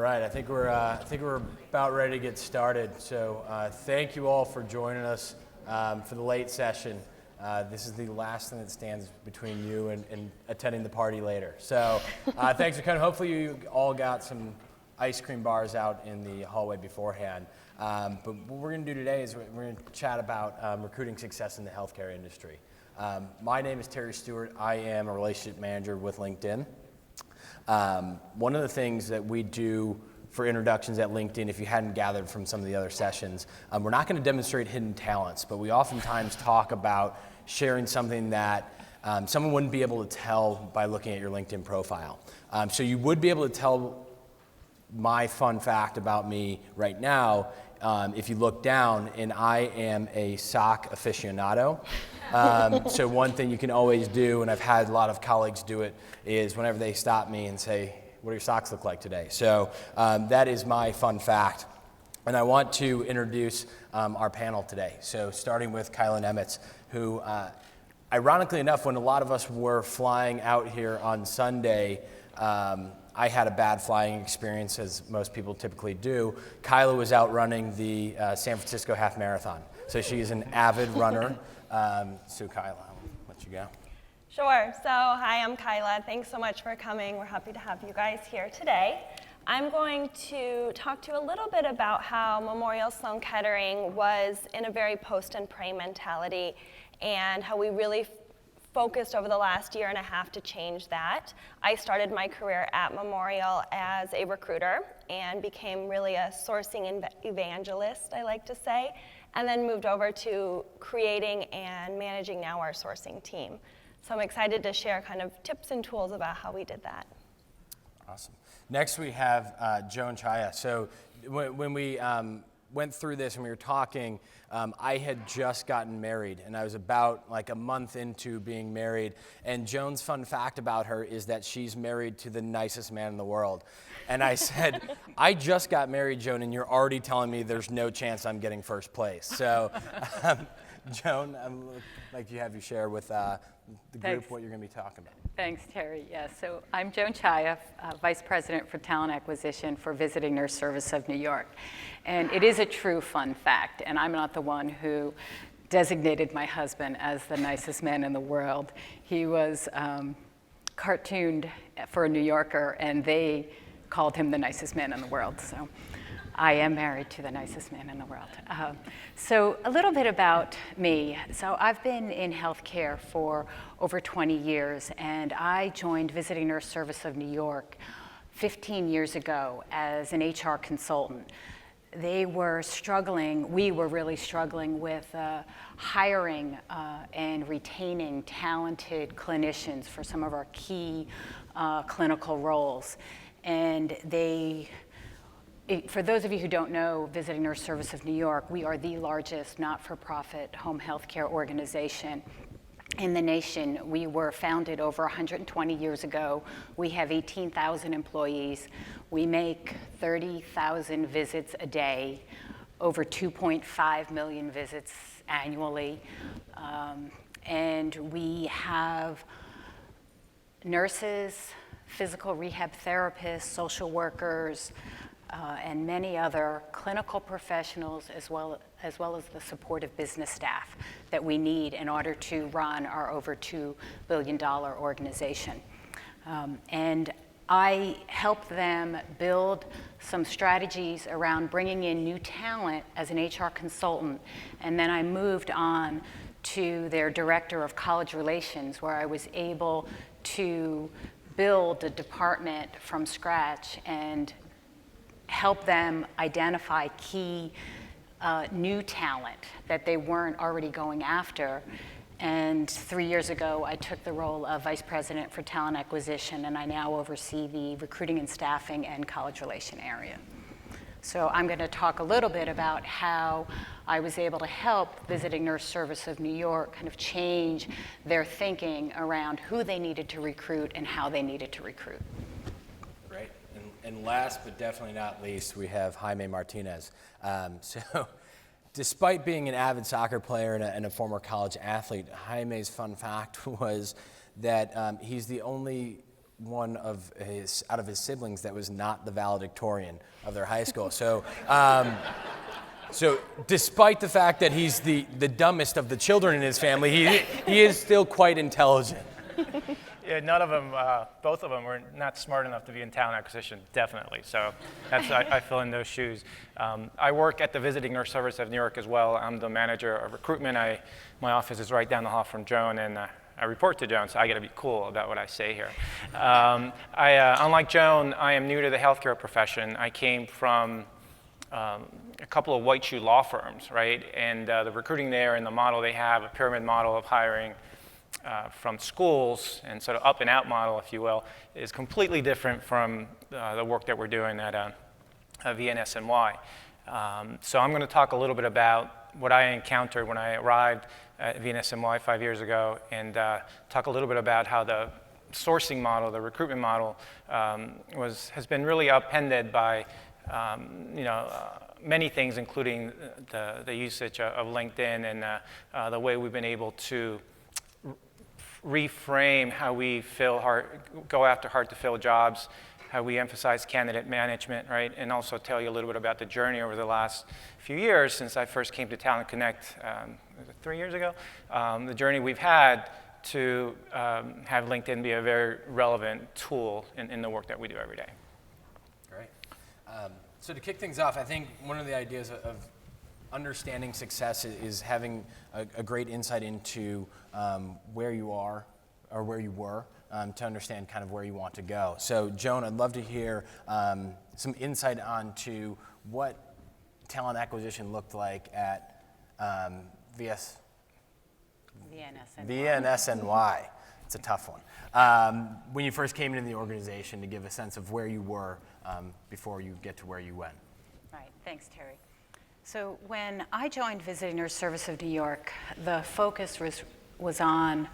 right, I think we're about ready to get started. So thank you all for joining us for the late session. This is the last thing that stands between you and attending the party later. So thanks for coming. Hopefully you all got some ice cream bars out in the hallway beforehand. But what we're going to do today is we're going to chat about recruiting success in the healthcare industry. My name is Terry Stewart. I am a relationship manager with LinkedIn. One of the things that we do for introductions at LinkedIn, if you hadn't gathered from some of the other sessions, we're not going to demonstrate hidden talents, but we oftentimes talk about sharing something that someone wouldn't be able to tell by looking at your LinkedIn profile. So you would be able to tell my fun fact about me right now if you look down, and I am a sock aficionado. So one thing you can always do, and I've had a lot of colleagues do it, is whenever they stop me and say, what do your socks look like today? So that is my fun fact. And I want to introduce our panel today. So starting with Kylan Emmets, who ironically enough, when a lot of us were flying out here on Sunday, I had a bad flying experience, as most people typically do. Kyla was out running the San Francisco Half Marathon. So she's an avid runner. So Kyla, I'll let you go. Sure. So hi, I'm Kyla. Thanks so much for coming. We're happy to have you guys here today. I'm going to talk to you a little bit about how Memorial Sloan Kettering was in a very post and pray mentality, and how we really focused over the last year and a half to change that. I started my career at Memorial as a recruiter and became really a sourcing evangelist, I like to say, and then moved over to creating and managing now our sourcing team. So I'm excited to share kind of tips and tools about how we did that. Awesome. Next we have Joan Chaya. So when we went through this and we were talking, I had just gotten married, and I was about like a month into being married. And Joan's fun fact about her is that she's married to the nicest man in the world. And I said, I just got married, Joan, and you're already telling me there's no chance I'm getting first place. So, Joan, I'd like to have you share with the group what you're going to be talking about. Thanks, Terry. Yeah, so I'm Joan Chaya, Vice President for Talent Acquisition for Visiting Nurse Service of New York. And it is a true fun fact, and I'm not the one who designated my husband as the nicest man in the world. He was cartooned for a New Yorker, and they called him the nicest man in the world. So I am married to the nicest man in the world. So a little bit about me. So I've been in healthcare for over 20 years, and I joined Visiting Nurse Service of New York 15 years ago as an HR consultant. They were struggling, we were really struggling with hiring and retaining talented clinicians for some of our key clinical roles. And for those of you who don't know Visiting Nurse Service of New York, we are the largest not-for-profit home health care organization in the nation. We were founded over 120 years ago. We have 18,000 employees. We make 30,000 visits a day, over 2.5 million visits annually. And we have nurses, physical rehab therapists, social workers, and many other clinical professionals, as well as the supportive business staff that we need in order to run our over $2 billion organization. And I help them build some strategies around bringing in new talent as an HR consultant, and then I moved on to their director of college relations, where I was able to build a department from scratch and help them identify key new talent that they weren't already going after. And 3 years ago, I took the role of Vice President for Talent Acquisition, and I now oversee the recruiting and staffing and college relation area. So I'm going to talk a little bit about how I was able to help Visiting Nurse Service of New York kind of change their thinking around who they needed to recruit and how they needed to recruit. Great. And last but definitely not least, we have Jaime Martinez. So despite being an avid soccer player and a former college athlete, Jaime's fun fact was that he's the only one out of his siblings that was not the valedictorian of their high school. So, so despite the fact that he's the dumbest of the children in his family, he is still quite intelligent. Yeah, none of them, both of them were not smart enough to be in talent acquisition, definitely. So that's, I fill in those shoes. I work at the Visiting Nurse Service of New York as well. I'm the manager of recruitment. My office is right down the hall from Joan, and I report to Joan, so I got to be cool about what I say here. Unlike Joan, I am new to the healthcare profession. I came from a couple of white shoe law firms, right? And the recruiting there and the model they have, a pyramid model of hiring from schools and sort of up and out model, if you will, is completely different from the work that we're doing at VNSNY. So I'm going to talk a little bit about what I encountered when I arrived at VNSNY 5 years ago, and talk a little bit about how the sourcing model, the recruitment model, has been really upended by many things, including the usage of LinkedIn and the way we've been able to reframe how we go after hard-to-fill jobs, how we emphasize candidate management, right? And also tell you a little bit about the journey over the last few years since I first came to Talent Connect, was it 3 years ago? The journey we've had to have LinkedIn be a very relevant tool in the work that we do every day. Great. So to kick things off, I think one of the ideas of understanding success is having a great insight into where you are or where you were to understand kind of where you want to go. So Joan, I'd love to hear some insight onto what talent acquisition looked like at VNSNY. It's a tough one. When you first came into the organization, to give a sense of where you were before you get to where you went. Right, thanks, Terry. So when I joined Visiting Nurse Service of New York, the focus was on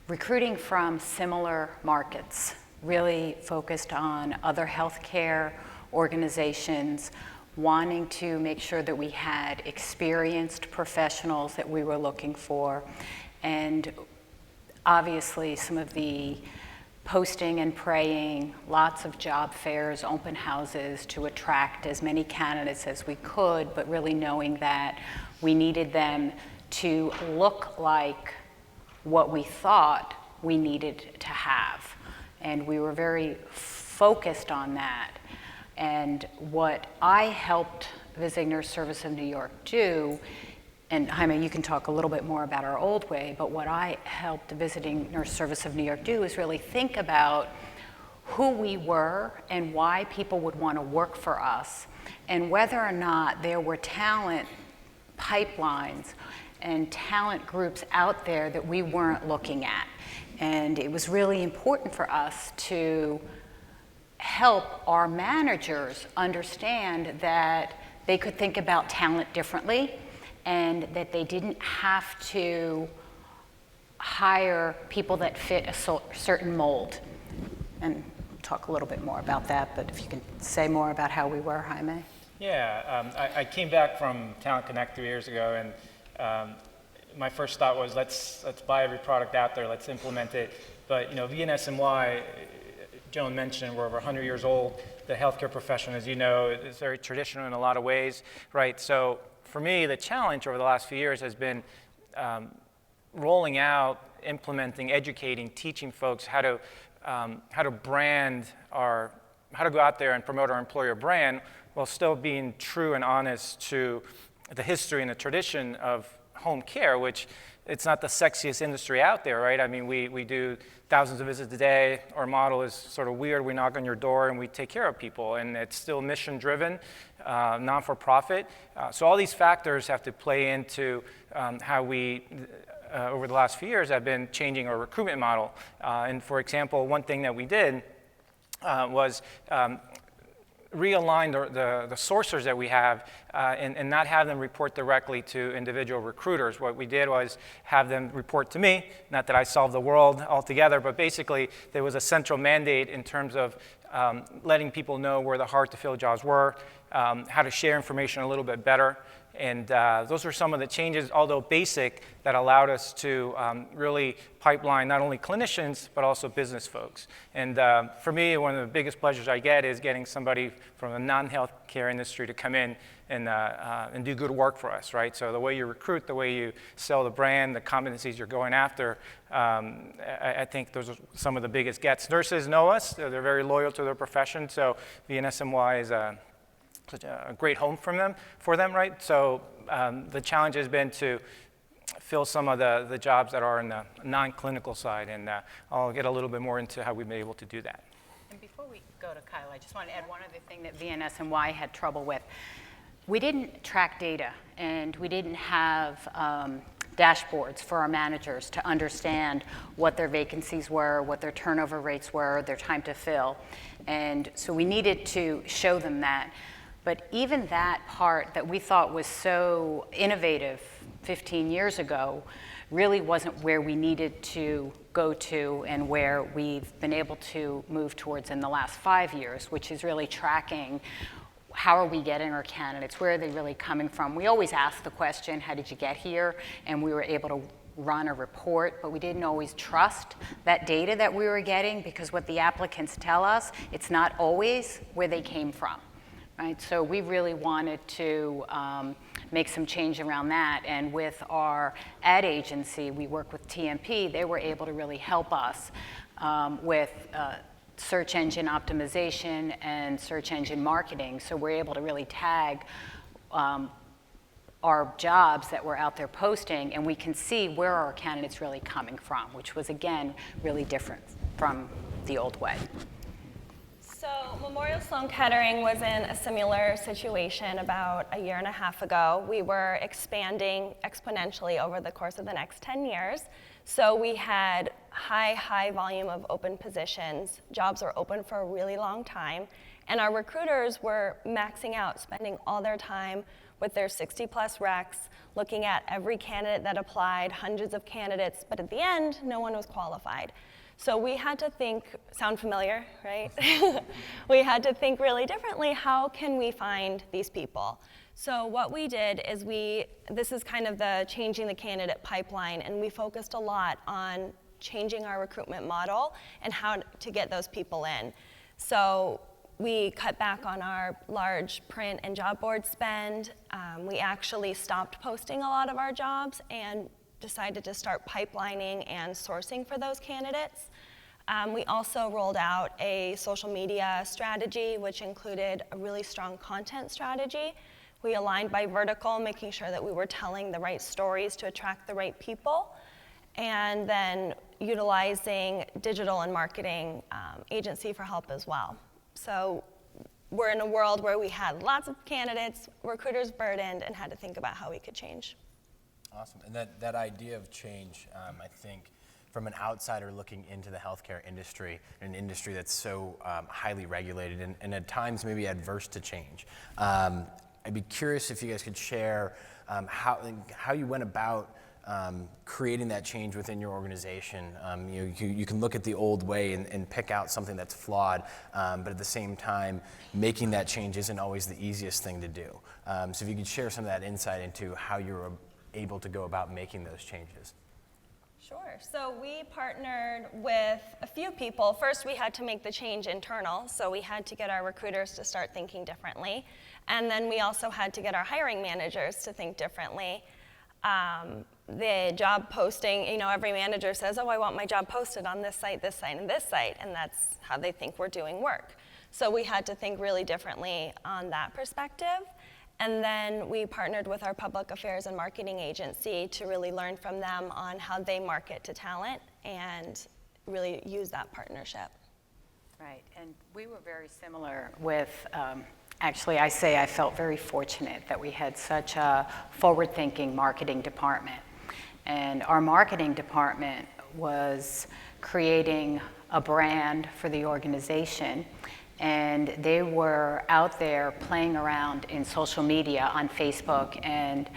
recruiting from similar markets, really focused on other healthcare organizations, wanting to make sure that we had experienced professionals that we were looking for, and obviously some of the posting and praying, lots of job fairs, open houses to attract as many candidates as we could, but really knowing that we needed them to look like what we thought we needed to have. And we were very focused on that. And what I helped Visiting Nurse Service of New York do, and Jaime, you can talk a little bit more about our old way, but what I helped the Visiting Nurse Service of New York do is really think about who we were and why people would want to work for us, and whether or not there were talent pipelines and talent groups out there that we weren't looking at. And it was really important for us to help our managers understand that they could think about talent differently, and that they didn't have to hire people that fit a certain mold. And we'll talk a little bit more about that, but if you can say more about how we were, Jaime. Yeah, I came back from Talent Connect 3 years ago, and my first thought was let's buy every product out there, let's implement it. But VNSNY, Joan mentioned, we're over 100 years old. The healthcare profession, as you know, is very traditional in a lot of ways, right? So for me, the challenge over the last few years has been rolling out, implementing, educating, teaching folks how to brand how to go out there and promote our employer brand while still being true and honest to the history and the tradition of home care, which it's not the sexiest industry out there, right? I mean, we do thousands of visits a day. Our model is sort of weird. We knock on your door and we take care of people, and it's still mission-driven, non-for-profit. So all these factors have to play into how we, over the last few years, have been changing our recruitment model. And for example, one thing that we did was realign the sourcers that we have and not have them report directly to individual recruiters. What we did was have them report to me, not that I solved the world altogether, but basically there was a central mandate in terms of letting people know where the hard-to-fill jobs were, how to share information a little bit better. And those were some of the changes, although basic, that allowed us to really pipeline not only clinicians, but also business folks. And for me, one of the biggest pleasures I get is getting somebody from the non-healthcare industry to come in and do good work for us, right? So the way you recruit, the way you sell the brand, the competencies you're going after, I think those are some of the biggest gets. Nurses know us. They're very loyal to their profession, so VNSMY is such a great home for them, right? So the challenge has been to fill some of the jobs that are in the non-clinical side, and I'll get a little bit more into how we've been able to do that. And before we go to Kyle, I just want to add one other thing that VNSMY had trouble with. We didn't track data, and we didn't have dashboards for our managers to understand what their vacancies were, what their turnover rates were, their time to fill. And so we needed to show them that. But even that part that we thought was so innovative 15 years ago really wasn't where we needed to go to and where we've been able to move towards in the last 5 years, which is really tracking how are we getting our candidates, where are they really coming from. We always ask the question, how did you get here? And we were able to run a report, but we didn't always trust that data that we were getting, because what the applicants tell us, it's not always where they came from. Right, so we really wanted to make some change around that, and with our ad agency, we work with TMP, they were able to really help us with search engine optimization and search engine marketing, so we're able to really tag our jobs that we're out there posting, and we can see where our candidates really coming from, which was, again, really different from the old way. So Memorial Sloan Kettering was in a similar situation about a year and a half ago. We were expanding exponentially over the course of the next 10 years. So we had high volume of open positions. Jobs were open for a really long time. And our recruiters were maxing out, spending all their time with their 60-plus recs, looking at every candidate that applied, hundreds of candidates, but at the end, no one was qualified. So we had to think, sound familiar, right? We had to think really differently, how can we find these people? So what we did is this is kind of the changing the candidate pipeline, and we focused a lot on changing our recruitment model and how to get those people in. So we cut back on our large print and job board spend. We actually stopped posting a lot of our jobs and decided to start pipelining and sourcing for those candidates. We also rolled out a social media strategy, which included a really strong content strategy. We aligned by vertical, making sure that we were telling the right stories to attract the right people, and then utilizing digital and marketing agency for help as well. So we're in a world where we had lots of candidates, recruiters burdened, and had to think about how we could change. Awesome. And that idea of change, I think, from an outsider looking into the healthcare industry, an industry that's so highly regulated and at times maybe adverse to change. I'd be curious if you guys could share how you went about creating that change within your organization. You can look at the old way and pick out something that's flawed, but at the same time, making that change isn't always the easiest thing to do. So if you could share some of that insight into how you were able to go about making those changes. Sure. So we partnered with a few people. First, we had to make the change internal, so we had to get our recruiters to start thinking differently. And then we also had to get our hiring managers to think differently. The job posting, every manager says, oh, I want my job posted on this site, and this site, and that's how they think we're doing work. So we had to think really differently on that perspective. And then we partnered with our public affairs and marketing agency to really learn from them on how they market to talent and really use that partnership. Right, and we were very similar with, actually I say I felt very fortunate that we had such a forward-thinking marketing department. And our marketing department was creating a brand for the organization, and they were out there playing around in social media on Facebook and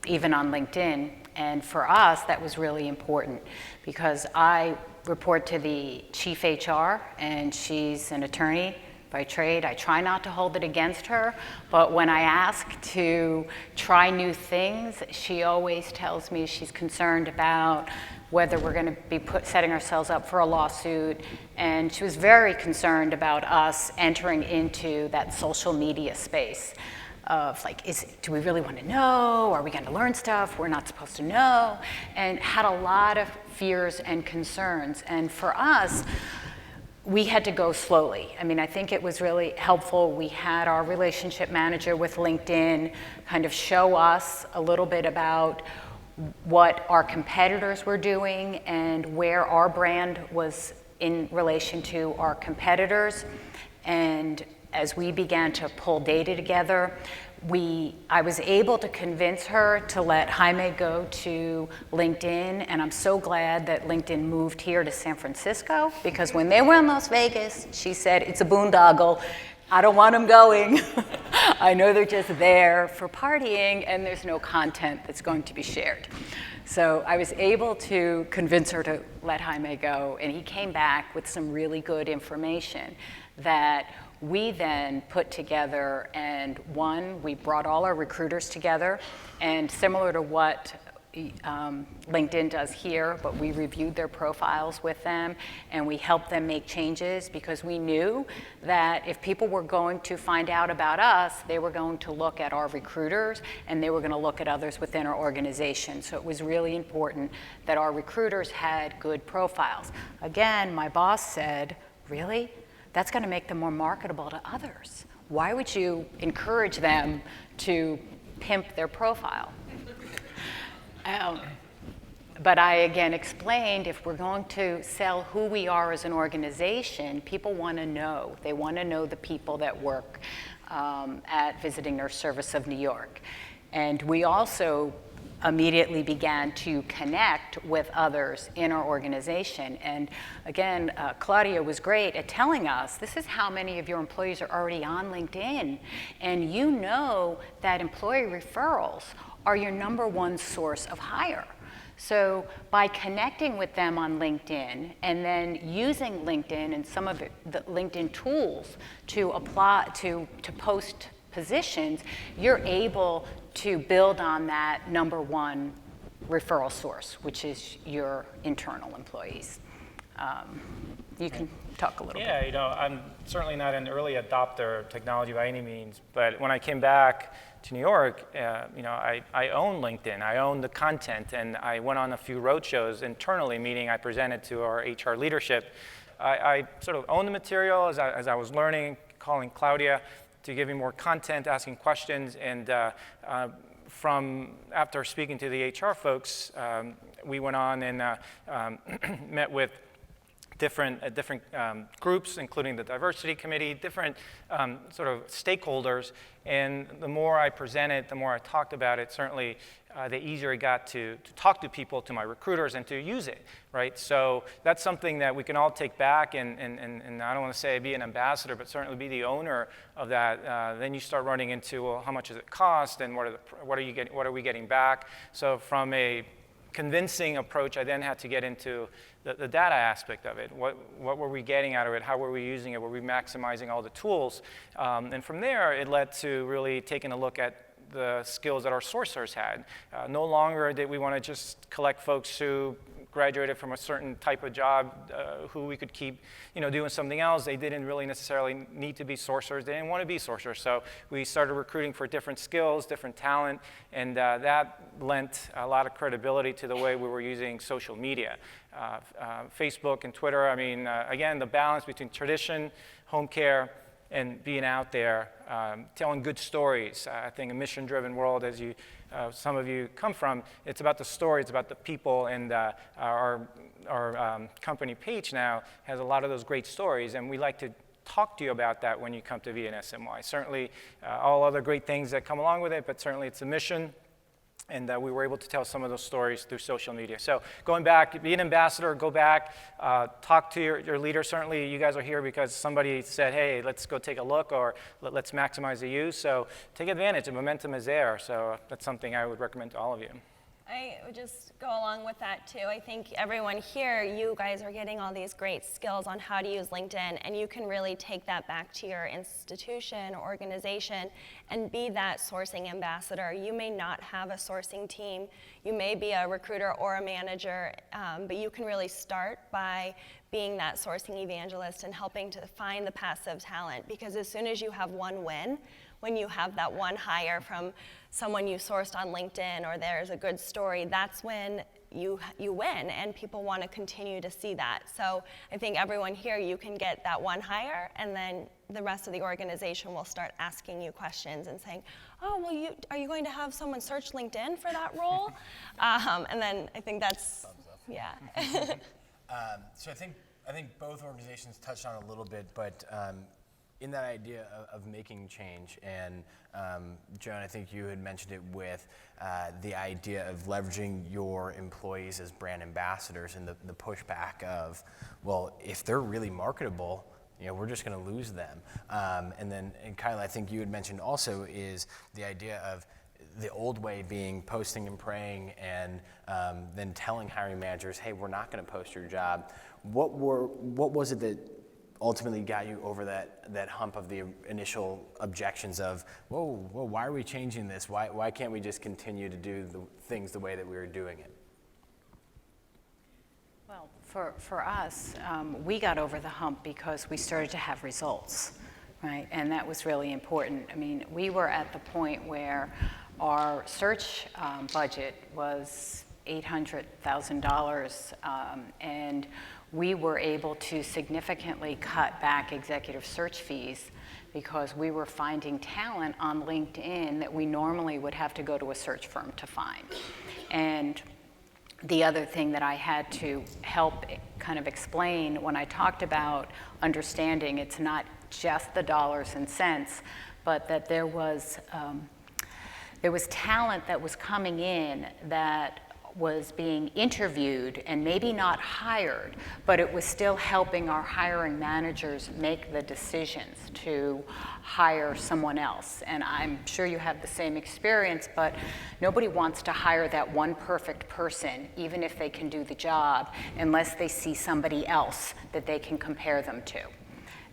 even on LinkedIn. And for us, that was really important because I report to the chief HR, and she's an attorney by trade. I try not to hold it against her, but when I ask to try new things, she always tells me she's concerned about whether we're going to be setting ourselves up for a lawsuit. And she was very concerned about us entering into that social media space of like, do we really want to know? Are we going to learn stuff we're not supposed to know? And had a lot of fears and concerns. And for us, we had to go slowly. I mean, I think it was really helpful. We had our relationship manager with LinkedIn kind of show us a little bit about what our competitors were doing and where our brand was in relation to our competitors. And as we began to pull data together, I was able to convince her to let Jaime go to LinkedIn, and I'm so glad that LinkedIn moved here to San Francisco, because when they were in Las Vegas, she said, it's a boondoggle. I don't want them going. I know they're just there for partying, and there's no content that's going to be shared. So I was able to convince her to let Jaime go, and he came back with some really good information that we then put together, and we brought all our recruiters together, and similar to what LinkedIn does here, but we reviewed their profiles with them, and we helped them make changes, because we knew that if people were going to find out about us, they were going to look at our recruiters, and they were going to look at others within our organization. So it was really important that our recruiters had good profiles. Again, my boss said, really? That's going to make them more marketable to others. Why would you encourage them to pimp their profile? But I again explained, if we're going to sell who we are as an organization, people want to know. They want to know the people that work at Visiting Nurse Service of New York. And we also immediately began to connect with others in our organization. And again, Claudia was great at telling us, this is how many of your employees are already on LinkedIn. And you know that employee referrals are your #1 source of hire. So by connecting with them on LinkedIn and then using LinkedIn and some of the LinkedIn tools to apply to post positions, you're able to build on that #1 referral source, which is your internal employees. You can talk a little bit. Yeah, you know, I'm certainly not an early adopter of technology by any means, but when I came back to New York, you know, I own LinkedIn, I own the content, and I went on a few roadshows internally, meaning I presented to our HR leadership. I sort of owned the material as I was learning, calling Claudia to give me more content, asking questions, and from after speaking to the HR folks, we went on and met with different groups, including the diversity committee, different sort of stakeholders. And the more I presented, the more I talked about it, certainly the easier it got to talk to people, to my recruiters, and to use it, right? So that's something that we can all take back, and I don't want to say be an ambassador, but certainly be the owner of that. Then you start running into, well, how much does it cost, and what are we getting back? So from a convincing approach, I then had to get into the data aspect of it. What were we getting out of it? How were we using it? Were we maximizing all the tools? And from there, it led to really taking a look at the skills that our sourcers had. No longer did we want to just collect folks who graduated from a certain type of job who we could keep, you know, doing something else. They didn't really necessarily need to be sourcers. They didn't want to be sourcers. So we started recruiting for different skills, different talent, and that lent a lot of credibility to the way we were using social media. Facebook and Twitter, I mean, again, the balance between tradition, home care, and being out there, telling good stories. I think a mission-driven world, as some of you come from, it's about the story, it's about the people, and our company page now has a lot of those great stories, and we like to talk to you about that when you come to VNSMY. Certainly, all other great things that come along with it, but certainly it's a mission. And we were able to tell some of those stories through social media. So going back, be an ambassador, go back, talk to your leader. Certainly you guys are here because somebody said, hey, let's go take a look, or let's maximize the use. So take advantage, the momentum is there. So that's something I would recommend to all of you. I would just go along with that too. I think everyone here, you guys are getting all these great skills on how to use LinkedIn, and you can really take that back to your institution or organization and be that sourcing ambassador. You may not have a sourcing team, you may be a recruiter or a manager, but you can really start by being that sourcing evangelist and helping to find the passive talent, because as soon as you have one win, when you have that one hire from someone you sourced on LinkedIn or there's a good story, that's when you win, and people want to continue to see that. So I think everyone here, you can get that one hire, and then the rest of the organization will start asking you questions and saying, oh, well, are you going to have someone search LinkedIn for that role? And then I think that's, yeah. So I think both organizations touched on it a little bit, but in that idea of making change, and Joan, I think you had mentioned it with the idea of leveraging your employees as brand ambassadors, and the pushback of, well, if they're really marketable, we're just going to lose them. And Kyla, I think you had mentioned also is the idea of the old way being posting and praying, and then telling hiring managers, hey, we're not going to post your job. What was it that ultimately got you over that hump of the initial objections of, whoa, why are we changing this? Why can't we just continue to do the things the way that we were doing it? Well, for us, we got over the hump because we started to have results, right? And that was really important. I mean, we were at the point where our search budget was $800,000, and we were able to significantly cut back executive search fees because we were finding talent on LinkedIn that we normally would have to go to a search firm to find. And the other thing that I had to help kind of explain when I talked about understanding it's not just the dollars and cents, but that there was talent that was coming in that was being interviewed and maybe not hired, but it was still helping our hiring managers make the decisions to hire someone else. And I'm sure you have the same experience, but nobody wants to hire that one perfect person, even if they can do the job, unless they see somebody else that they can compare them to.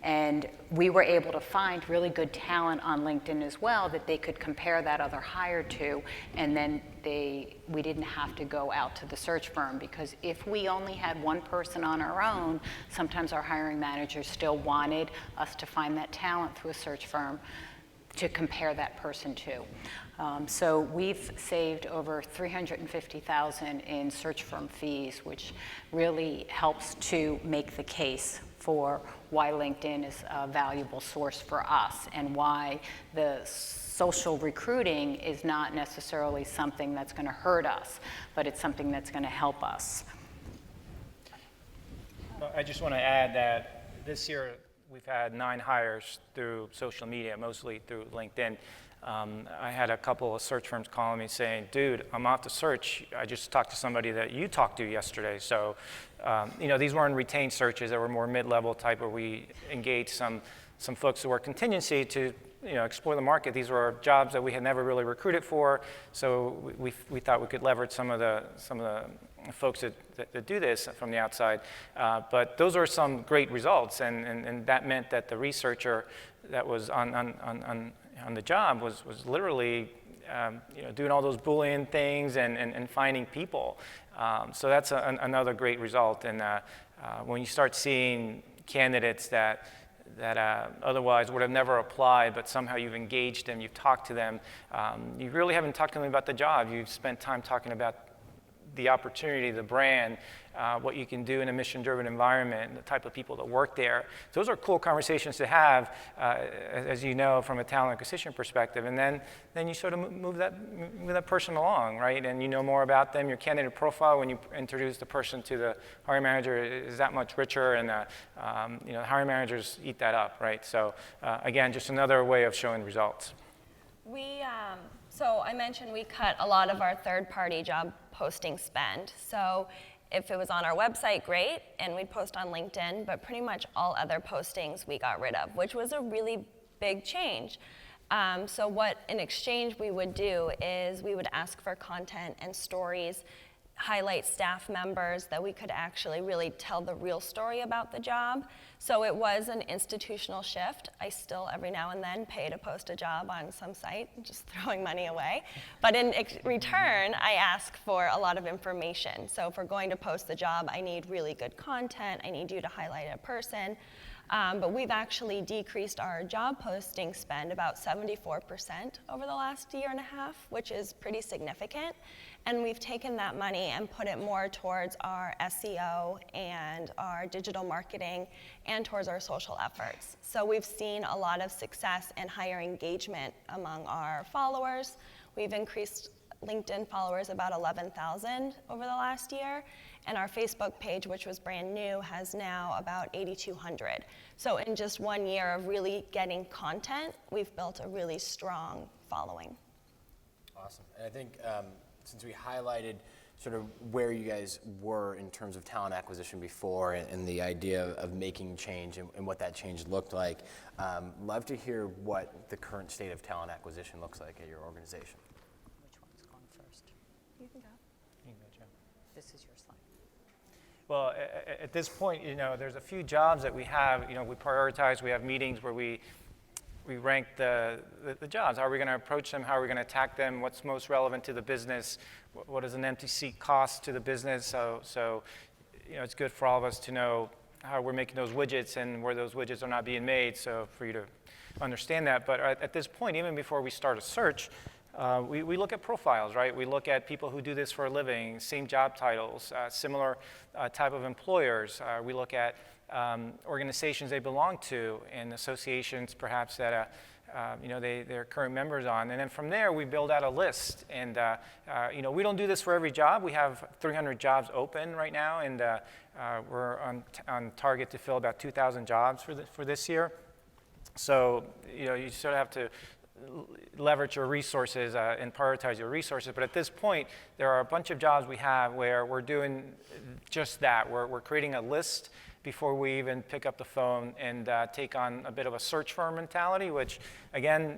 And we were able to find really good talent on LinkedIn as well that they could compare that other hire to, and then we didn't have to go out to the search firm, because if we only had one person on our own, sometimes our hiring managers still wanted us to find that talent through a search firm to compare that person to. So we've saved over $350,000 in search firm fees, which really helps to make the case for why LinkedIn is a valuable source for us, and why the social recruiting is not necessarily something that's going to hurt us, but it's something that's going to help us. Well, I just want to add that this year we've had 9 hires through social media, mostly through LinkedIn. I had a couple of search firms calling me saying, dude, I'm off the search. I just talked to somebody that you talked to yesterday. So, these weren't retained searches. They were more mid-level type, where we engaged some folks who were contingency to explore the market. These were jobs that we had never really recruited for. So we thought we could leverage some of the folks that do this from the outside. But those are some great results, and that meant that the researcher that was on the job was literally doing all those Boolean things and finding people. So that's another great result. And when you start seeing candidates that otherwise would have never applied, but somehow you've engaged them, you've talked to them, you really haven't talked to them about the job. You've spent time talking about the opportunity, the brand, what you can do in a mission-driven environment, the type of people that work there. Those are cool conversations to have, as you know, from a talent acquisition perspective. And then you sort of move that person along, right? And you know more about them. Your candidate profile, when you introduce the person to the hiring manager, is that much richer, and hiring managers eat that up, right? So again, just another way of showing results. So I mentioned we cut a lot of our third-party job posting spend. So if it was on our website, great, and we'd post on LinkedIn, but pretty much all other postings we got rid of, which was a really big change. So what in exchange we would do is we would ask for content and stories, highlight staff members that we could actually really tell the real story about the job. So it was an institutional shift. I still every now and then pay to post a job on some site, just throwing money away. But in return, I ask for a lot of information. So if we're going to post the job, I need really good content. I need you to highlight a person. But we've actually decreased our job posting spend about 74% over the last year and a half, which is pretty significant. And we've taken that money and put it more towards our SEO and our digital marketing and towards our social efforts. So we've seen a lot of success and higher engagement among our followers. We've increased LinkedIn followers about 11,000 over the last year, and our Facebook page, which was brand new, has now about 8,200. So in just 1 year of really getting content, we've built a really strong following. Awesome. And I think since we highlighted sort of where you guys were in terms of talent acquisition before and the idea of making change and what that change looked like, love to hear what the current state of talent acquisition looks like at your organization. Which one's going first? You can go. You can go, Joe. This is your slide. Well, at this point, there's a few jobs that we have, we prioritize, we have meetings where we rank the jobs. How are we going to approach them? How are we going to attack them? What's most relevant to the business? What does an empty seat cost to the business? So it's good for all of us to know how we're making those widgets and where those widgets are not being made, so for you to understand that. But at this point, even before we start a search, we look at profiles, right? We look at people who do this for a living, same job titles, similar type of employers. We look at organizations they belong to and associations perhaps that they're current members on. And then from there, we build out a list. And we don't do this for every job. We have 300 jobs open right now, and we're on target to fill about 2,000 jobs for this year. So you sort of have to leverage your resources and prioritize your resources. But at this point, there are a bunch of jobs we have where we're doing just that. We're creating a list before we even pick up the phone and take on a bit of a search firm mentality, which, again,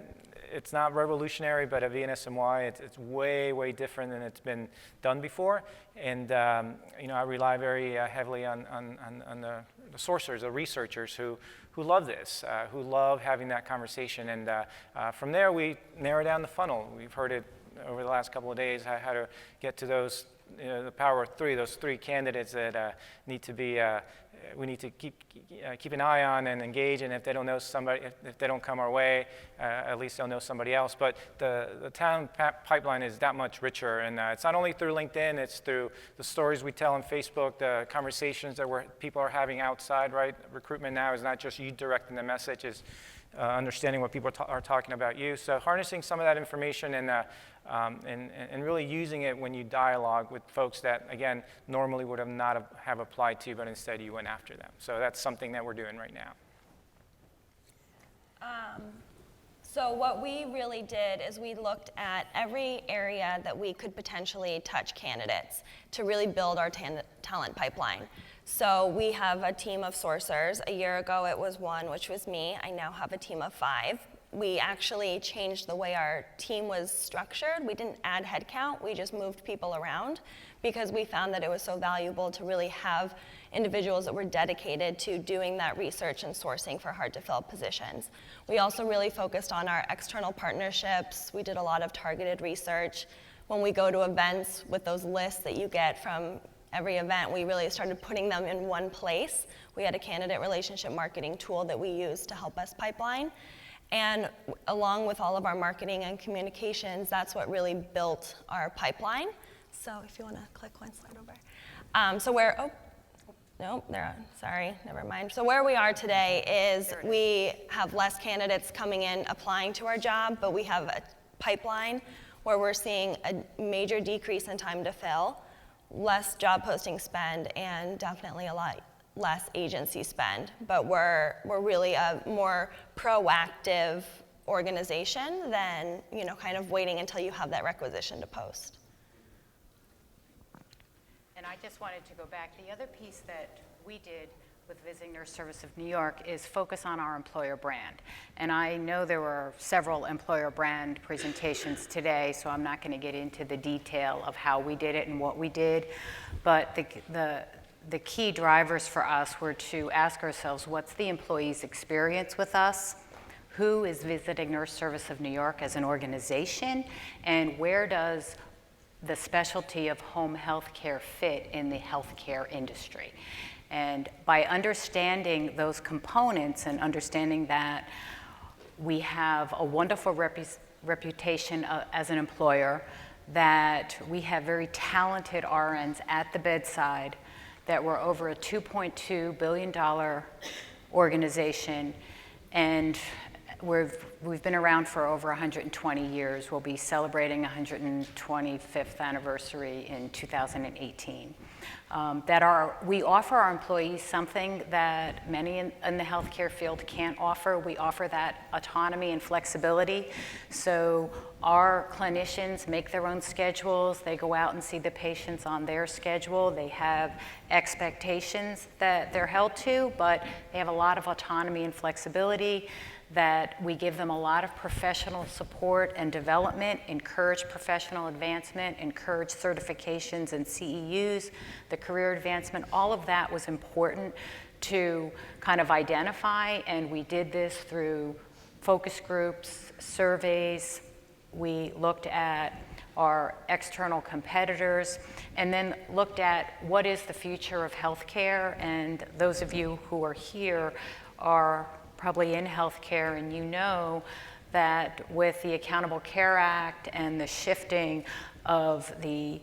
it's not revolutionary, but at VNSMY, it's way, way different than it's been done before. And, I rely very heavily on the sourcers, the researchers who love this, who love having that conversation. And from there, we narrow down the funnel. We've heard it over the last couple of days, how to get to those, the power of three, those three candidates that need to be, we need to keep an eye on and engage. And if they don't know somebody, if they don't come our way, at least they'll know somebody else. But the talent pipeline is that much richer. And it's not only through LinkedIn, it's through the stories we tell on Facebook, the conversations that people are having outside, right? Recruitment now is not just you directing the message, it's understanding what people are talking about you. So harnessing some of that information and really using it when you dialogue with folks that, again, normally would not have applied to, but instead you went after them. So that's something that we're doing right now. So what we really did is we looked at every area that we could potentially touch candidates to really build our talent pipeline. So we have a team of sourcers. A year ago it was one, which was me. I now have a team of 5. We actually changed the way our team was structured. We didn't add headcount, we just moved people around because we found that it was so valuable to really have individuals that were dedicated to doing that research and sourcing for hard-to-fill positions. We also really focused on our external partnerships. We did a lot of targeted research. When we go to events with those lists that you get from every event, we really started putting them in one place. We had a candidate relationship marketing tool that we used to help us pipeline. And along with all of our marketing and communications, that's what really built our pipeline. So if you want to click one slide over. Sorry, never mind. So where we are today is we have less candidates coming in applying to our job, but we have a pipeline where we're seeing a major decrease in time to fill, less job posting spend, and definitely a lot less agency spend. But we're really a more proactive organization than kind of waiting until you have that requisition to post. And I just wanted to go back. The other piece that we did with Visiting Nurse Service of New York is focus on our employer brand. And I know there were several employer brand presentations today, so I'm not going to get into the detail of how we did it and what we did, but the key drivers for us were to ask ourselves, what's the employee's experience with us? Who is Visiting Nurse Service of New York as an organization? And where does the specialty of home health care fit in the healthcare industry? And by understanding those components and understanding that we have a wonderful reputation as an employer, that we have very talented RNs at the bedside, that we're over a $2.2 billion organization, and we've been around for over 120 years. We'll be celebrating 125th anniversary in 2018. We offer our employees something that many in the healthcare field can't offer. We offer that autonomy and flexibility. So our clinicians make their own schedules. They go out and see the patients on their schedule. They have expectations that they're held to, but they have a lot of autonomy and flexibility, that we give them a lot of professional support and development, encourage professional advancement, encourage certifications and CEUs, the career advancement. All of that was important to kind of identify, and we did this through focus groups, surveys. We looked at our external competitors, and then looked at what is the future of healthcare. And those of you who are here are probably in healthcare, and you know that with the Accountable Care Act and the shifting of the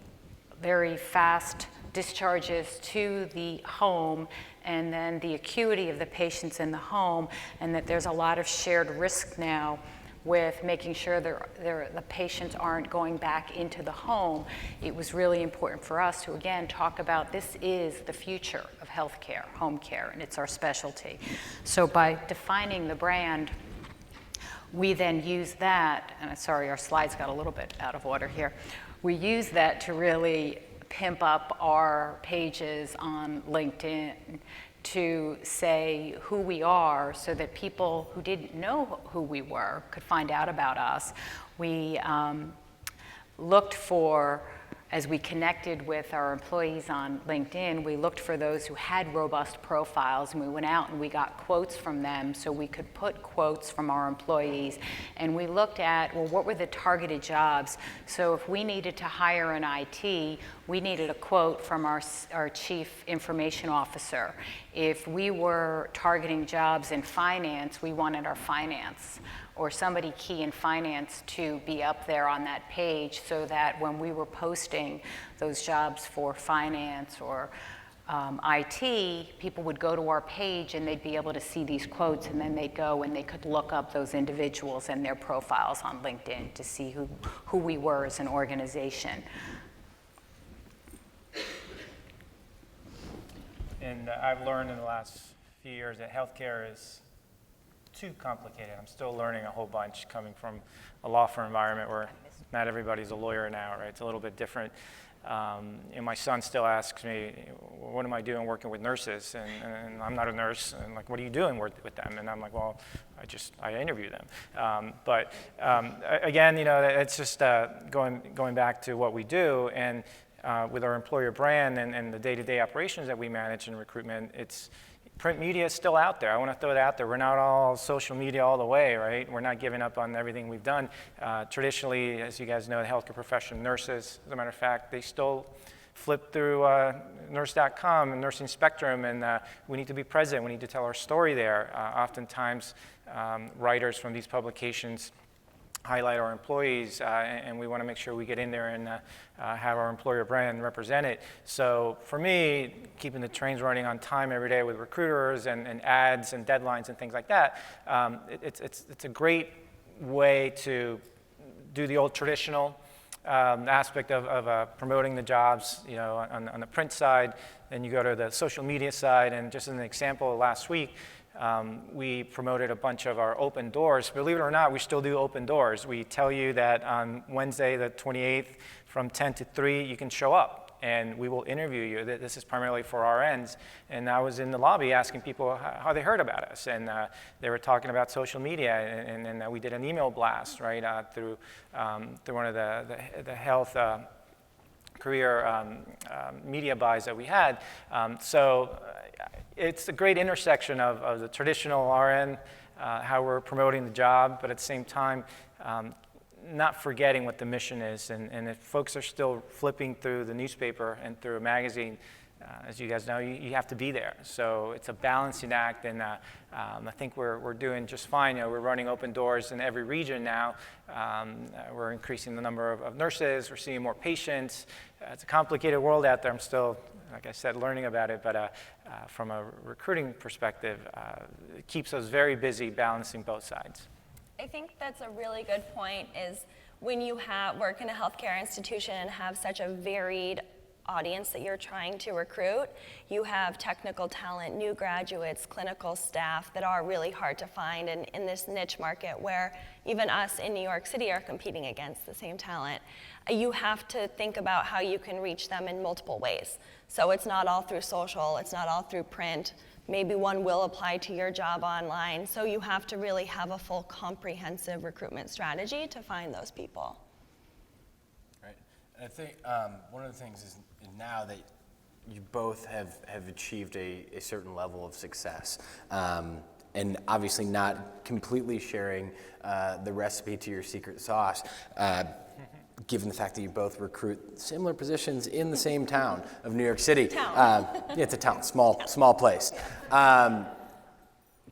very fast discharges to the home, and then the acuity of the patients in the home, and that there's a lot of shared risk now with making sure the patients aren't going back into the home, it was really important for us to, again, talk about this is the future of healthcare, home care, and it's our specialty. So by defining the brand, we then use that, and sorry, our slides got a little bit out of order here. We use that to really pimp up our pages on LinkedIn, to say who we are so that people who didn't know who we were could find out about us. We looked for, as we connected with our employees on LinkedIn, we looked for those who had robust profiles, and we went out and we got quotes from them so we could put quotes from our employees. And we looked at, well, what were the targeted jobs? So if we needed to hire an IT, we needed a quote from our chief information officer. If we were targeting jobs in finance, we wanted our finance or somebody key in finance to be up there on that page, so that when we were posting those jobs for finance or IT, people would go to our page and they'd be able to see these quotes, and then they'd go and they could look up those individuals and their profiles on LinkedIn to see who we were as an organization. And I've learned in the last few years that healthcare is too complicated. I'm still learning a whole bunch, coming from a law firm environment where not everybody's a lawyer now, right? It's a little bit different. And my son still asks me, what am I doing working with nurses? And I'm not a nurse. And like, what are you doing with them? And I'm like, well, I interview them. But again, you know, it's just going back to what we do. And with our employer brand and the day-to-day operations that we manage in recruitment, print media is still out there. I want to throw it out there. We're not all social media all the way, right? We're not giving up on everything we've done. Traditionally, as you guys know, the healthcare profession, nurses, as a matter of fact, they still flip through nurse.com and Nursing Spectrum, and we need to be present. We need to tell our story there. Oftentimes, writers from these publications highlight our employees, and we want to make sure we get in there and have our employer brand represented. So for me, keeping the trains running on time every day with recruiters and ads and deadlines and things like that, it's a great way to do the old traditional aspect of promoting the jobs, you know, on the print side. Then you go to the social media side, and just as an example, last week, we promoted a bunch of our open doors. Believe it or not, we still do open doors. We tell you that on Wednesday, the 28th, from 10 to 3, you can show up. and we will interview you. This is primarily for RNs. And I was in the lobby asking people how they heard about us, and they were talking about social media, and we did an email blast, right, through one of the health career media buys that we had. So it's a great intersection of the traditional RN, how we're promoting the job, but at the same time, not forgetting what the mission is. And if folks are still flipping through the newspaper and through a magazine, as you guys know, you have to be there. So it's a balancing act, and I think we're doing just fine. We're running open doors in every region now. We're increasing the number of nurses. We're seeing more patients. It's a complicated world out there. I'm still, like I said, learning about it, but from a recruiting perspective, it keeps us very busy balancing both sides. I think that's a really good point, is when you work in a healthcare institution and have such a varied audience that you're trying to recruit, you have technical talent, new graduates, clinical staff that are really hard to find in this niche market where even us in New York City are competing against the same talent. You have to think about how you can reach them in multiple ways. So it's not all through social, it's not all through print. Maybe one will apply to your job online. So you have to really have a full comprehensive recruitment strategy to find those people. Right. And I think one of the things is now that you both have achieved a certain level of success, and obviously not completely sharing the recipe to your secret sauce, given the fact that you both recruit similar positions in the same town of New York City. Yeah, it's a town, small place.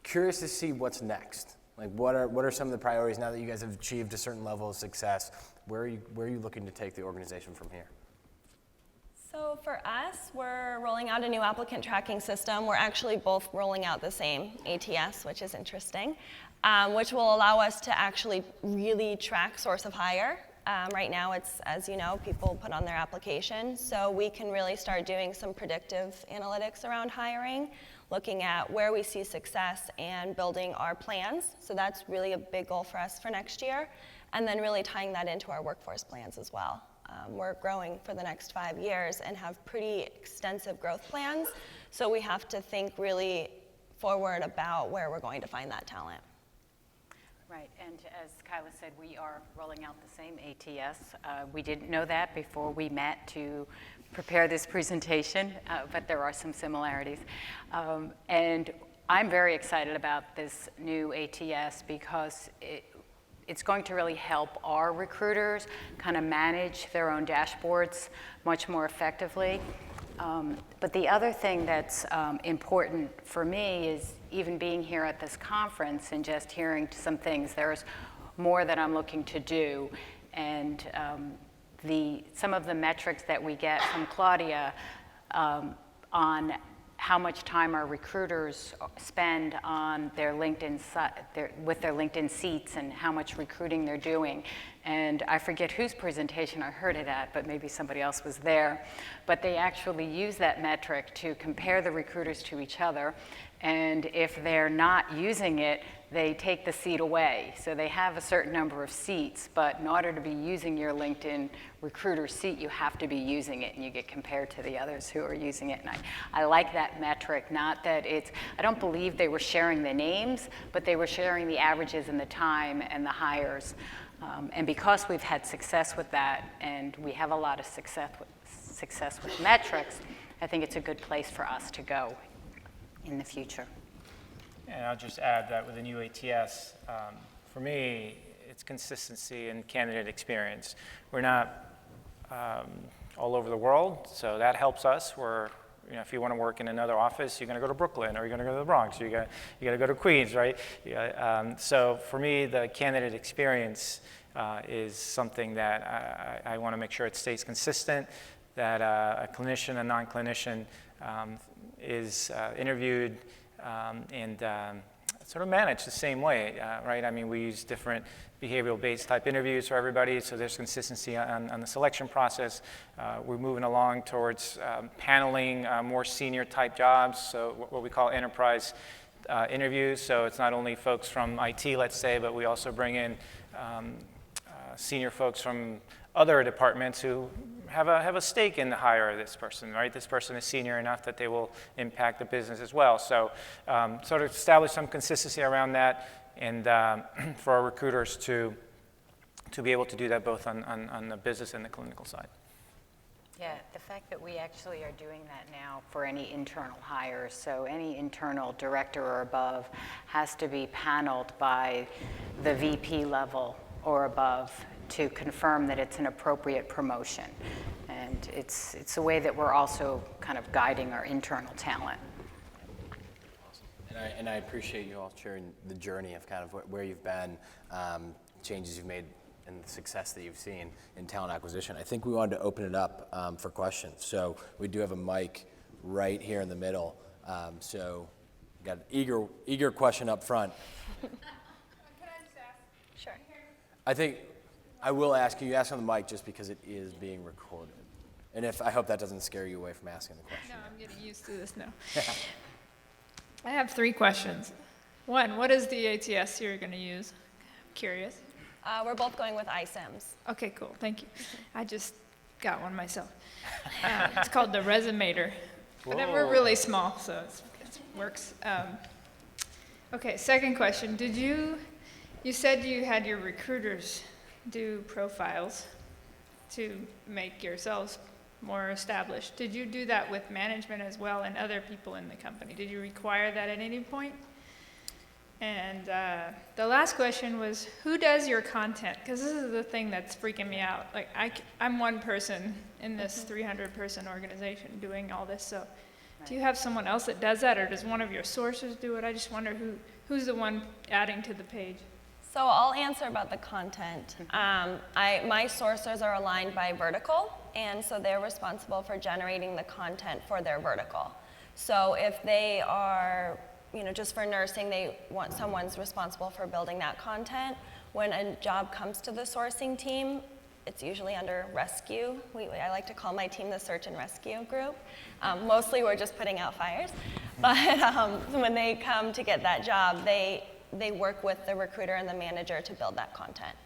Curious to see what's next. Like, what are some of the priorities now that you guys have achieved a certain level of success? Where are you looking to take the organization from here? So for us, we're rolling out a new applicant tracking system. We're actually both rolling out the same ATS, which is interesting, which will allow us to actually really track source of hire. Right now, it's, as you know, people put on their application, so we can really start doing some predictive analytics around hiring, looking at where we see success and building our plans. So that's really a big goal for us for next year, and then really tying that into our workforce plans as well. We're growing for the next 5 years and have pretty extensive growth plans, so we have to think really forward about where we're going to find that talent. Right, and as Kyla said, we are rolling out the same ATS. We didn't know that before we met to prepare this presentation, but there are some similarities. And I'm very excited about this new ATS because it's going to really help our recruiters kind of manage their own dashboards much more effectively. But the other thing that's important for me is even being here at this conference and just hearing some things. There's more that I'm looking to do. And some of the metrics that we get from Claudia on how much time our recruiters spend on their LinkedIn with their LinkedIn seats and how much recruiting they're doing. And I forget whose presentation I heard it at, but maybe somebody else was there. But they actually use that metric to compare the recruiters to each other. And if they're not using it, they take the seat away. So they have a certain number of seats, but in order to be using your LinkedIn recruiter seat, you have to be using it, and you get compared to the others who are using it. And I like that metric, not that I don't believe they were sharing the names, but they were sharing the averages and the time and the hires. And because we've had success with that, and we have a lot of success with metrics, I think it's a good place for us to go in the future. And I'll just add that with the new ATS, for me, it's consistency and candidate experience. We're not all over the world, so that helps us. If you want to work in another office, you're going to go to Brooklyn, or you're going to go to the Bronx, or you got to go to Queens, right? So for me, the candidate experience is something that I want to make sure it stays consistent, that a clinician, a non-clinician is interviewed and sort of managed the same way, right? I mean, we use different behavioral-based type interviews for everybody, so there's consistency on the selection process. We're moving along towards paneling more senior type jobs, so what we call enterprise interviews. So it's not only folks from IT, let's say, but we also bring in senior folks from other departments who have a stake in the hire of this person, right? This person is senior enough that they will impact the business as well. So sort of establish some consistency around that, and for our recruiters to be able to do that both on the business and the clinical side. Yeah, the fact that we actually are doing that now for any internal hires, so any internal director or above has to be paneled by the VP level or above to confirm that it's an appropriate promotion. And it's a way that we're also kind of guiding our internal talent. And I appreciate you all sharing the journey of kind of where you've been, changes you've made, and the success that you've seen in talent acquisition. I think we wanted to open it up for questions. So we do have a mic right here in the middle. So we got an eager question up front. Can I just ask? Sure. I think I will ask you ask on the mic just because it is being recorded. And I hope that doesn't scare you away from asking the question. No, I'm getting used to this now. I have 3 questions. 1, what is the ATS you're going to use? I'm curious. We're both going with iSIMS. Okay, cool. Thank you. I just got one myself. It's called the Resumator. But then we're really small, so it works. Okay, second question. You said you had your recruiters do profiles to make yourselves more established. Did you do that with management as well and other people in the company? Did you require that at any point? And the last question was, who does your content? Because this is the thing that's freaking me out. Like, I'm one person in this 300-person organization doing all this. So, do you have someone else that does that, or does one of your sources do it? I just wonder who's the one adding to the page. So I'll answer about the content. My sources are aligned by vertical, and so they're responsible for generating the content for their vertical. So if they are, just for nursing, they want someone's responsible for building that content. When a job comes to the sourcing team, it's usually under rescue. I like to call my team the search and rescue group. Mostly we're just putting out fires. But when they come to get that job, they work with the recruiter and the manager to build that content.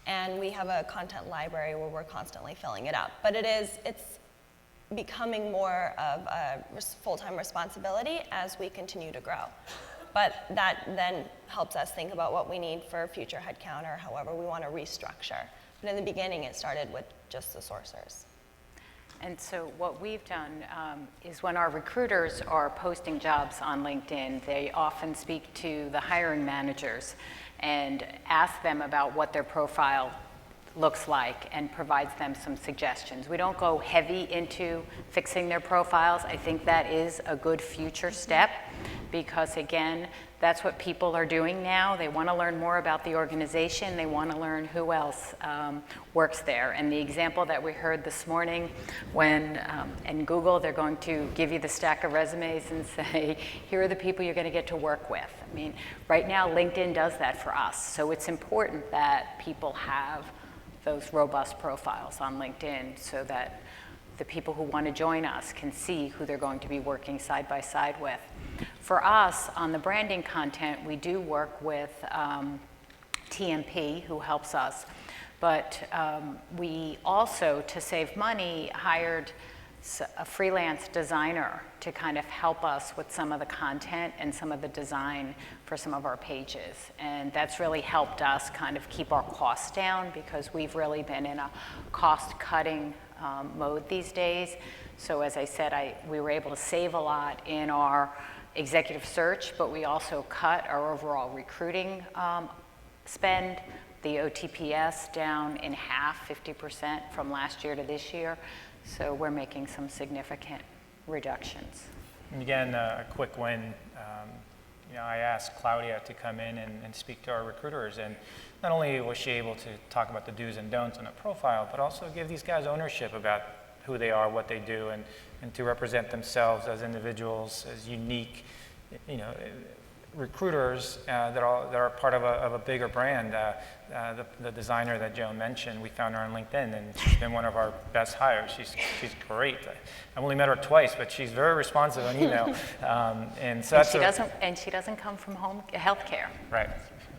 And we have a content library where we're constantly filling it up. But it's becoming more of a full-time responsibility as we continue to grow. But that then helps us think about what we need for future headcount or however we want to restructure. But in the beginning, it started with just the sourcers. And so what we've done is when our recruiters are posting jobs on LinkedIn, they often speak to the hiring managers and ask them about what their profile looks like and provides them some suggestions. We don't go heavy into fixing their profiles. I think that is a good future step because, again, that's what people are doing now. They want to learn more about the organization. They want to learn who else works there. And the example that we heard this morning when in Google, they're going to give you the stack of resumes and say, here are the people you're going to get to work with. I mean, right now, LinkedIn does that for us. So it's important that people have those robust profiles on LinkedIn so that the people who want to join us can see who they're going to be working side by side with. For us, on the branding content, we do work with TMP, who helps us. But we also, to save money, hired a freelance designer to kind of help us with some of the content and some of the design for some of our pages. And that's really helped us kind of keep our costs down because we've really been in a cost-cutting mode these days. So as I said, we were able to save a lot in our executive search, but we also cut our overall recruiting spend, the OTPS down in half, 50% from last year to this year. So we're making some significant reductions. And again, a quick win. I asked Claudia to come in and speak to our recruiters, and not only was she able to talk about the do's and don'ts on a profile, but also give these guys ownership about who they are, what they do, and to represent themselves as individuals, as unique, recruiters that are part of a bigger brand. The designer that Joan mentioned, we found her on LinkedIn, and she's been one of our best hires. She's great. I've only met her twice, but she's very responsive on email. And she doesn't come from healthcare. Right.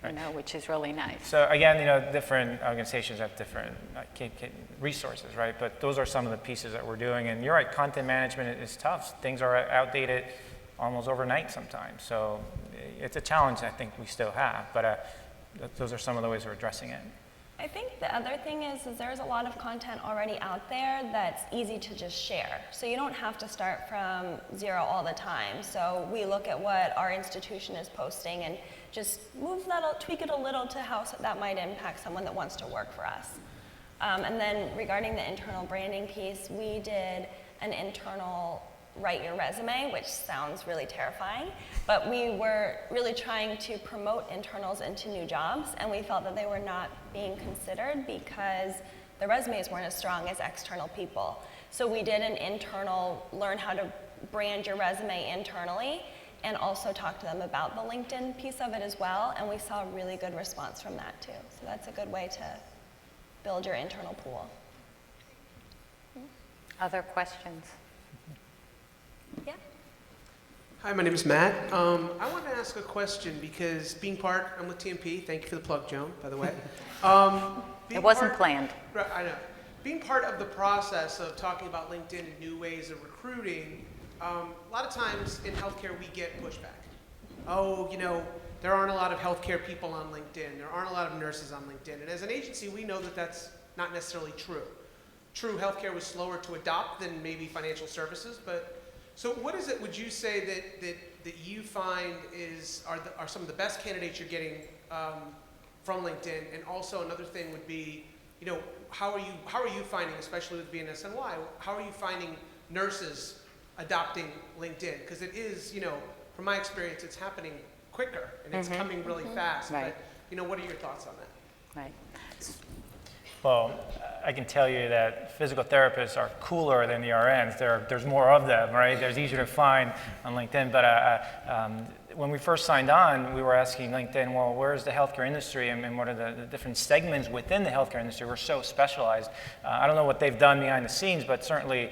you know, which is really nice. So again, different organizations have different resources, right? But those are some of the pieces that we're doing. And you're right, content management is tough. Things are outdated almost overnight sometimes. So it's a challenge I think we still have, but those are some of the ways we're addressing it. I think the other thing is there's a lot of content already out there that's easy to just share. So you don't have to start from zero all the time. So we look at what our institution is posting and just tweak it a little to how that might impact someone that wants to work for us. And then regarding the internal branding piece, we did an internal write your resume, which sounds really terrifying, but we were really trying to promote internals into new jobs, and we felt that they were not being considered because the resumes weren't as strong as external people. So we did an internal, learn how to brand your resume internally, and also talk to them about the LinkedIn piece of it as well, and we saw a really good response from that too. So that's a good way to build your internal pool. Other questions? Yeah. Hi, my name is Matt. I wanted to ask a question because I'm with TMP. Thank you for the plug, Joan, by the way. It wasn't planned. Right, I know. Being part of the process of talking about LinkedIn and new ways of recruiting, a lot of times in healthcare we get pushback. Oh, there aren't a lot of healthcare people on LinkedIn. There aren't a lot of nurses on LinkedIn. And as an agency, we know that that's not necessarily true. True, healthcare was slower to adopt than maybe financial services, but so what is it, would you say, that you find are some of the best candidates you're getting from LinkedIn? And also another thing would be, how are you finding, especially with BNSNY, how are you finding nurses adopting LinkedIn? Because it is, from my experience, it's happening quicker and it's coming really fast. Right. But, what are your thoughts on that? Right. Well, I can tell you that physical therapists are cooler than the RNs. There's more of them, right? There's easier to find on LinkedIn. But when we first signed on, we were asking LinkedIn, well, where's the healthcare industry and what are the different segments within the healthcare industry? We're so specialized. I don't know what they've done behind the scenes, but certainly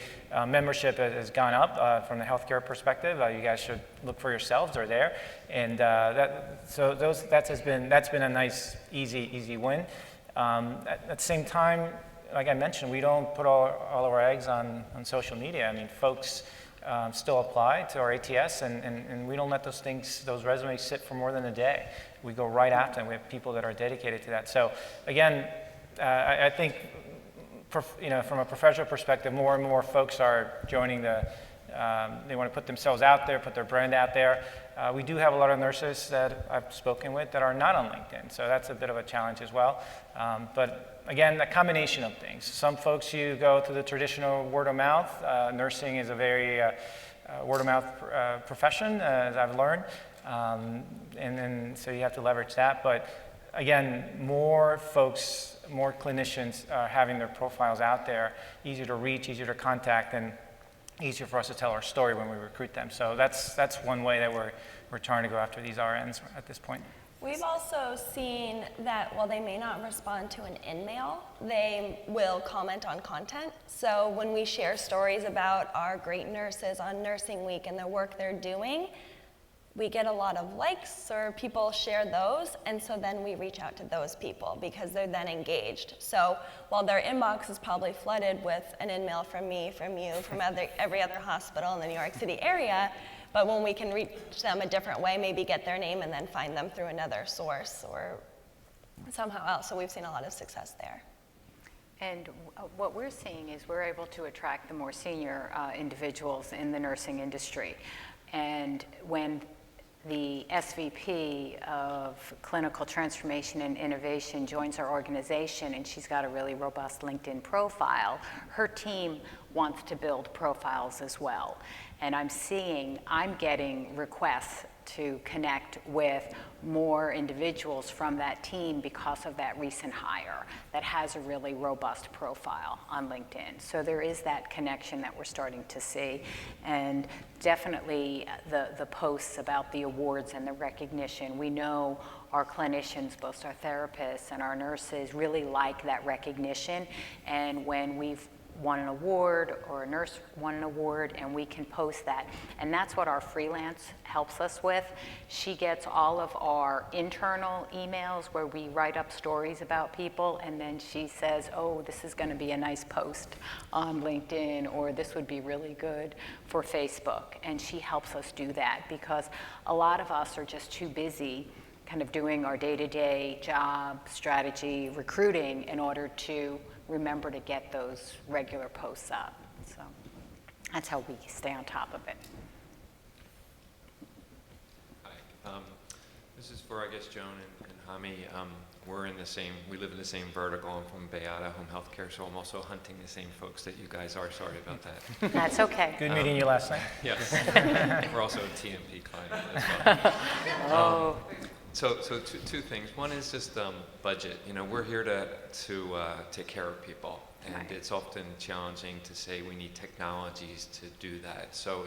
membership has gone up from the healthcare perspective. You guys should look for yourselves. They're there. And that's been a nice, easy win. At the same time, like I mentioned, we don't put all of our eggs on social media. I mean, folks still apply to our ATS, and we don't let those resumes sit for more than a day. We go right after them. We have people that are dedicated to that. So again, I think, from a professional perspective, more and more folks are joining they want to put themselves out there, put their brand out there. We do have a lot of nurses that I've spoken with that are not on LinkedIn, so that's a bit of a challenge as well. But again, a combination of things. Some folks, you go to the traditional word of mouth. Nursing is a very word of mouth profession, as I've learned, and so you have to leverage that. But again, more folks, more clinicians are having their profiles out there, easier to reach, easier to contact, and easier for us to tell our story when we recruit them. So that's one way that we're trying to go after these RNs at this point. We've also seen that while they may not respond to an in-mail, they will comment on content. So when we share stories about our great nurses on Nursing Week and the work they're doing, we get a lot of likes or people share those, and so then we reach out to those people because they're then engaged. So while their inbox is probably flooded with an in-mail from me, from you, from every other hospital in the New York City area, but when we can reach them a different way, maybe get their name and then find them through another source or somehow else. So we've seen a lot of success there. And what we're seeing is we're able to attract the more senior individuals in the nursing industry. And when the SVP of Clinical Transformation and Innovation joins our organization, and she's got a really robust LinkedIn profile, her team wants to build profiles as well. And I'm getting requests to connect with more individuals from that team because of that recent hire that has a really robust profile on LinkedIn. So there is that connection that we're starting to see. And definitely the posts about the awards and the recognition, we know our clinicians, both our therapists and our nurses, really like that recognition. And when we've won an award or a nurse won an award, and we can post that. And that's what our freelance helps us with. She gets all of our internal emails where we write up stories about people, and then she says, oh, this is going to be a nice post on LinkedIn, or this would be really good for Facebook. And she helps us do that because a lot of us are just too busy kind of doing our day-to-day job, strategy, recruiting in order to remember to get those regular posts up. So that's how we stay on top of it. Hi. This is for, I guess, Joan and Hami. We live in the same vertical. I'm from Bayada Home Healthcare, so I'm also hunting the same folks that you guys are. Sorry about that. That's okay. Good meeting you last night. Yes. We're also a TMP client as well. So two things. One is just budget. You know, we're here to take care of people, and Right. it's often challenging to say we need technologies to do that. So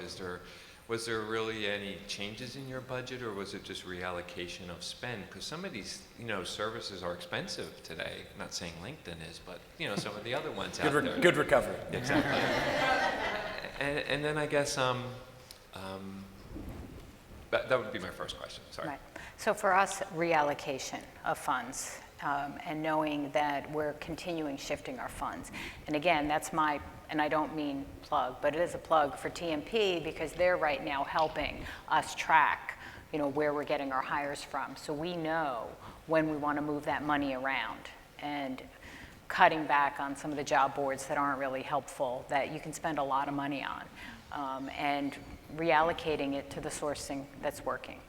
was there really any changes in your budget, or was it just reallocation of spend? Because some of these, services are expensive today. I'm not saying LinkedIn is, but some of the other ones out there. Good recovery. Exactly. and then I guess that would be my first question. Sorry. Right. So for us, reallocation of funds and knowing that we're continuing shifting our funds. And again, that's and I don't mean plug, but it is a plug for TMP because they're right now helping us track, where we're getting our hires from. So we know when we want to move that money around and cutting back on some of the job boards that aren't really helpful, that you can spend a lot of money on, and reallocating it to the sourcing that's working.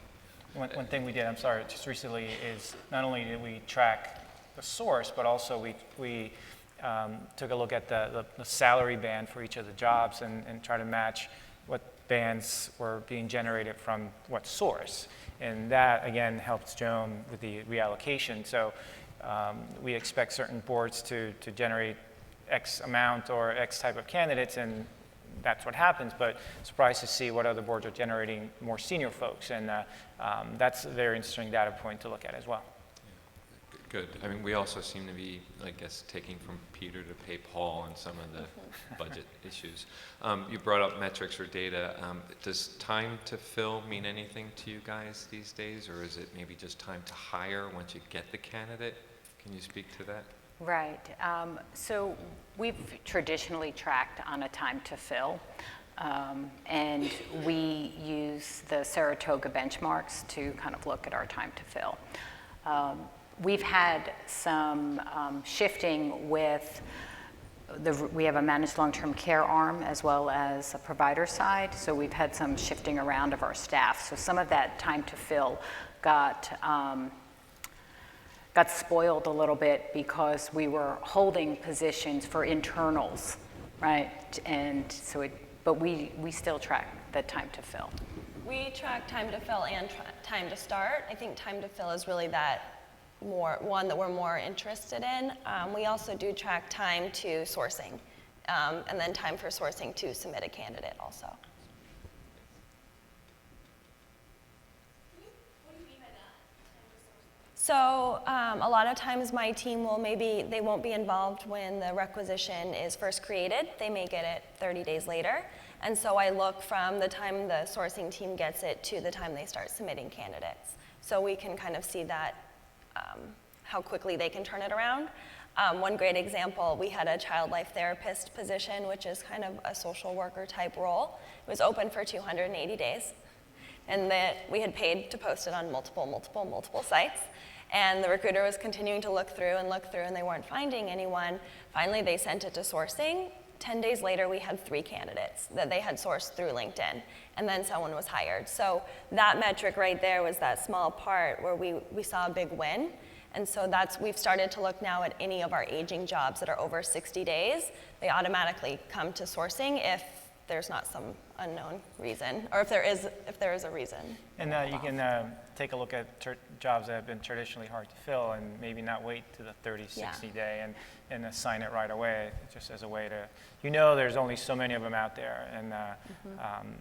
One thing we did, I'm sorry, just recently is not only did we track the source, but also we took a look at the salary band for each of the jobs and try to match what bands were being generated from what source. And that, again, helps Joan with the reallocation. So we expect certain boards to generate X amount or X type of candidates, and that's what happens, but surprised to see what other boards are generating more senior folks, and that's a very interesting data point to look at as well. Good. I mean, we also seem to be, I guess, taking from Peter to pay Paul on some of the budget issues. You brought up metrics or data. Does time to fill mean anything to you guys these days, or is it maybe just time to hire once you get the candidate? Can you speak to that? Right. So we've traditionally tracked on a time to fill, and we use the Saratoga benchmarks to kind of look at our time to fill. We've had some shifting with we have a managed long-term care arm as well as a provider side, so we've had some shifting around of our staff. So some of that time to fill got spoiled a little bit because we were holding positions for internals, right? And so but we still track the time to fill. We track time to fill and time to start. I think time to fill is really that one that we're more interested in. We also do track time to sourcing, and then time for sourcing to submit a candidate also. So a lot of times my team they won't be involved when the requisition is first created. They may get it 30 days later. And so I look from the time the sourcing team gets it to the time they start submitting candidates. So we can kind of see that, how quickly they can turn it around. One great example, we had a child life therapist position, which is kind of a social worker type role. It was open for 280 days. And we had paid to post it on multiple sites. And the recruiter was continuing to look through, and they weren't finding anyone. Finally, they sent it to sourcing. 10 days later, we had 3 candidates that they had sourced through LinkedIn, and then someone was hired. So that metric right there was that small part where we saw a big win. And so we've started to look now at any of our aging jobs that are over 60 days. They automatically come to sourcing if there's not some unknown reason, or if there is a reason. And you can take a look at jobs that have been traditionally hard to fill and maybe not wait to the 30, 60 day and assign it right away, just as a way to, there's only so many of them out there, and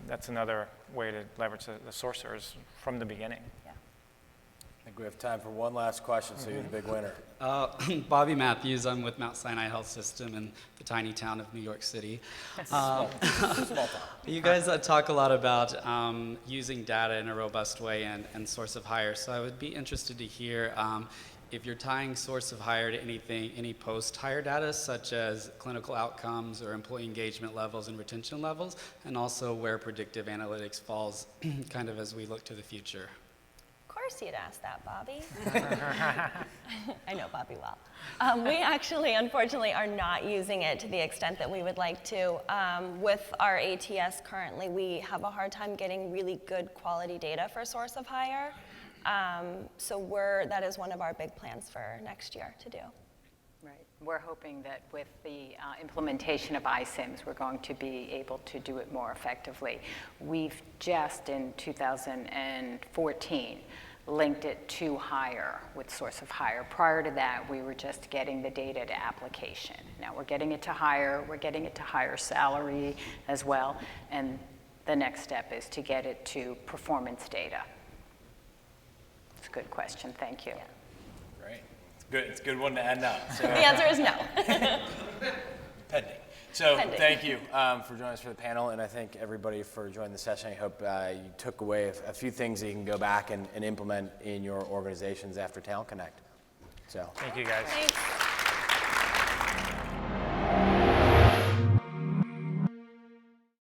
that's another way to leverage the sourcers from the beginning. Yeah. think we have time for one last question, so you're the big winner. Bobby Matthews, I'm with Mount Sinai Health System in the tiny town of New York City. Small town. You guys talk a lot about using data in a robust way and source of hire, so I would be interested to hear if you're tying source of hire to anything, any post-hire data, such as clinical outcomes or employee engagement levels and retention levels, and also where predictive analytics falls kind of as we look to the future. Of course you'd ask that, Bobby. I know Bobby well. We actually, unfortunately, are not using it to the extent that we would like to. With our ATS currently, we have a hard time getting really good quality data for source of hire. So that is one of our big plans for next year to do. Right. We're hoping that with the implementation of iSIMS, we're going to be able to do it more effectively. We've just, in 2014, linked it to hire with source of hire. Prior to that, we were just getting the data to application. Now we're getting it to hire, we're getting it to hire salary as well, and the next step is to get it to performance data. It's a good question, thank you. Yeah. Great. It's a good one to end on. So, The answer is no. pending. So Pending. thank you for joining us for the panel, and I thank everybody for joining the session. I hope you took away a few things that you can go back and implement in your organizations after Talent Connect. So Thank you, guys. Thanks.